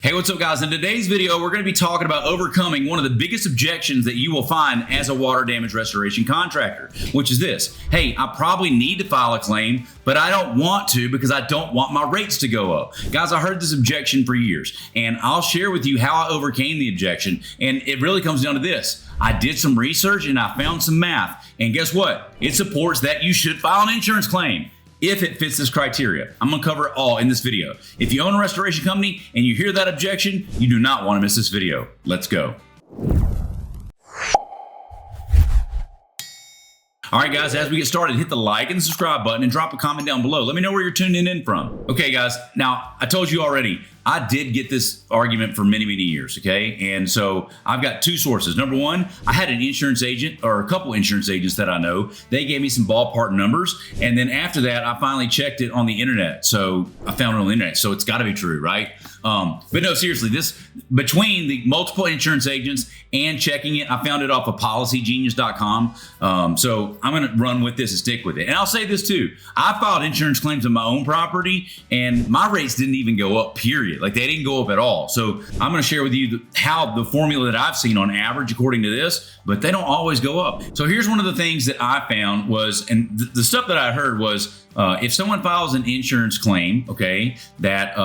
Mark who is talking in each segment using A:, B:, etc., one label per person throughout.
A: Hey, what's up guys? In today's video, we're going to be talking about overcoming one of the biggest objections that you will find as a water damage restoration contractor, which is this. Hey, I probably need to file a claim, but I don't want to because I don't want my rates to go up. Guys, I heard this objection for years, and I'll share with you how I overcame the objection, and it really comes down to this. I did some research and I found some math, and guess what? It supports that you should file an insurance claim if it fits this criteria. I'm gonna cover it all in this video. If you own a restoration company and you hear that objection, you do not wanna miss this video. Let's go. All right, guys, as we get started, hit the like and subscribe button and drop a comment down below. Let me know where you're tuning in from. Okay, guys, now I told you already, I did get this argument for many, many years, okay? And so I've got two sources. Number one, I had an insurance agent or a couple insurance agents that I know. They gave me some ballpark numbers. And then after that, I finally checked it on the internet. So I found it on the internet. So it's gotta be true, right? But no, seriously, this between the multiple insurance agents and checking it, I found it off of policygenius.com. So I'm going to run with this and stick with it. And I'll say this too. I filed insurance claims on my own property and my rates didn't even go up, period. Like they didn't go up at all. So I'm going to share with you how the formula that I've seen on average, according to this, but they don't always go up. So here's one of the things that I found was, and the stuff that I heard was, if someone files an insurance claim, okay, that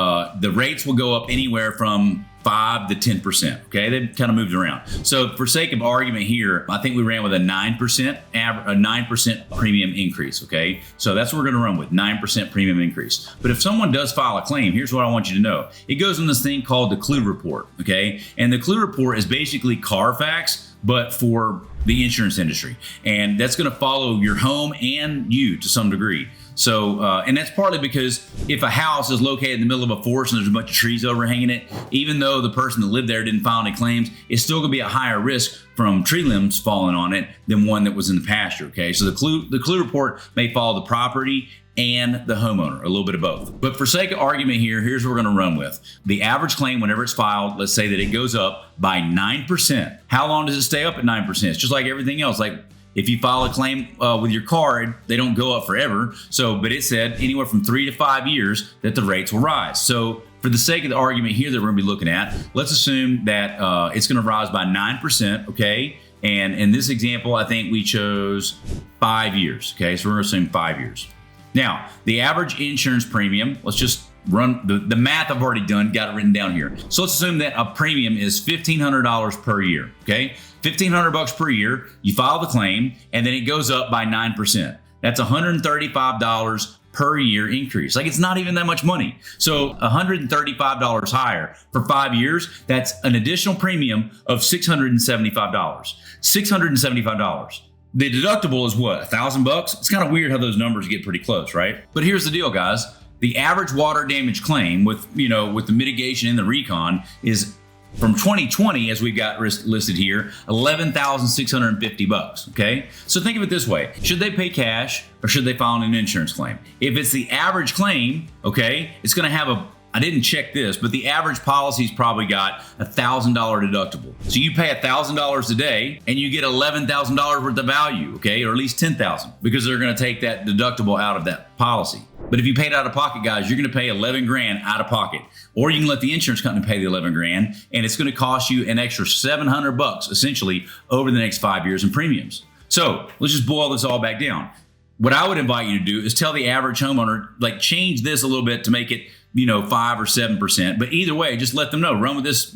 A: the rates will go up anywhere from 5 to 10%. Okay, they've kind of moved around. So for sake of argument here, I think we ran with a 9% premium increase. Okay, so that's what we're going to run with, 9% premium increase. But if someone does file a claim, here's what I want you to know. It goes in this thing called the clue report. Okay, and the clue report is basically Carfax, but for the insurance industry, and that's going to follow your home and you to some degree. So, and that's partly because if a house is located in the middle of a forest and there's a bunch of trees overhanging it, even though the person that lived there didn't file any claims, it's still gonna be a higher risk from tree limbs falling on it than one that was in the pasture, okay? So the clue report may follow the property and the homeowner, a little bit of both. But for sake of argument here, here's what we're gonna run with. The average claim, whenever it's filed, let's say that it goes up by 9%. How long does it stay up at 9%? It's just like everything else. Like if you file a claim with your card, they don't go up forever. So, but it said anywhere from 3 to 5 years that the rates will rise. So for the sake of the argument here that we're gonna be looking at, let's assume that it's gonna rise by 9%, okay? And in this example, I think we chose 5 years, okay? So we're gonna assume 5 years. Now, the average insurance premium, let's just run the math I've already done, got it written down here. So let's assume that a premium is $1,500 per year, okay? $1,500 per year, you file the claim, and then it goes up by 9%. That's $135 per year increase. Like it's not even that much money. So $135 higher for 5 years, that's an additional premium of $675. $675. The deductible is what, $1,000? It's kind of weird how those numbers get pretty close, right? But here's the deal, guys. The average water damage claim with the mitigation and the recon is from 2020, as we've got listed here, $11,650, okay? So think of it this way. Should they pay cash or should they file an insurance claim? If it's the average claim, okay, it's gonna have I didn't check this, but the average policy's probably got $1,000 deductible. So you pay $1,000 a day and you get $11,000 worth of value, okay? Or at least $10,000 because they're gonna take that deductible out of that policy. But if you paid out of pocket, guys, you're gonna pay 11 grand out of pocket. Or you can let the insurance company pay the 11 grand and it's gonna cost you an extra $700 essentially over the next 5 years in premiums. So let's just boil this all back down. What I would invite you to do is tell the average homeowner, like change this a little bit to make it 5 or 7%, but either way, just let them know, run with this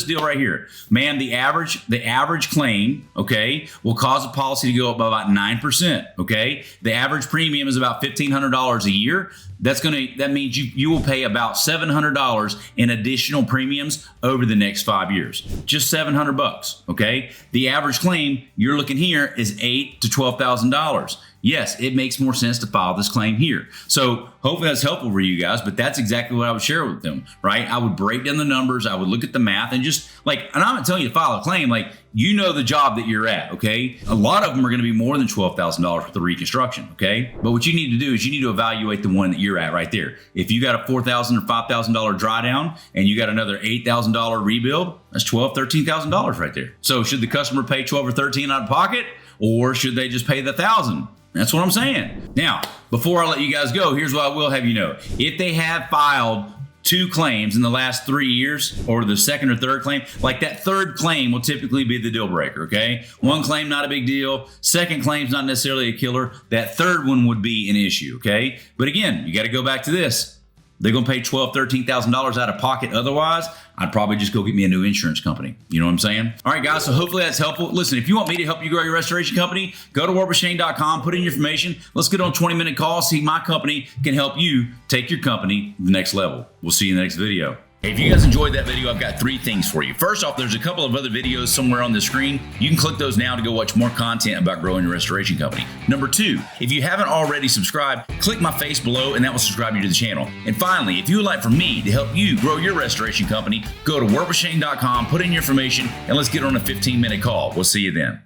A: deal right here. Man, the average claim, okay, will cause a policy to go up by about 9%, okay? The average premium is about $1,500 a year. That means you will pay about $700 in additional premiums over the next 5 years. Just $700, okay? The average claim you're looking here is $8,000 to $12,000. Yes, it makes more sense to file this claim here. So hopefully that's helpful for you guys, but that's exactly what I would share with them, right? I would break down the numbers, I would look at the math and just and I'm not telling you to file a claim, you know the job that you're at, okay? A lot of them are gonna be more than $12,000 for the reconstruction, okay? But what you need to do is you need to evaluate the one that you're at right there. If you got a $4,000 or $5,000 dry down and you got another $8,000 rebuild, that's $12,000, $13,000 right there. So should the customer pay 12 or 13 out of pocket or should they just pay the 1,000? That's what I'm saying. Now, before I let you guys go, here's what I will have you know. If they have filed 2 claims in the last 3 years, or the second or third claim, like that third claim will typically be the deal breaker, okay? 1 claim, not a big deal. Second claim's not necessarily a killer. That third one would be an issue, okay? But again, you got to go back to this. They're going to pay $12,000, $13,000 out of pocket. Otherwise, I'd probably just go get me a new insurance company. You know what I'm saying? All right, guys, so hopefully that's helpful. Listen, if you want me to help you grow your restoration company, go to workwithshane.com, put in your information. Let's get on a 20-minute call, see my company can help you take your company to the next level. We'll see you in the next video. Hey, if you guys enjoyed that video, I've got 3 things for you. First off, there's a couple of other videos somewhere on the screen. You can click those now to go watch more content about growing your restoration company. Number 2, if you haven't already subscribed, click my face below and that will subscribe you to the channel. And finally, if you would like for me to help you grow your restoration company, go to workwithshane.com, put in your information, and let's get on a 15-minute call. We'll see you then.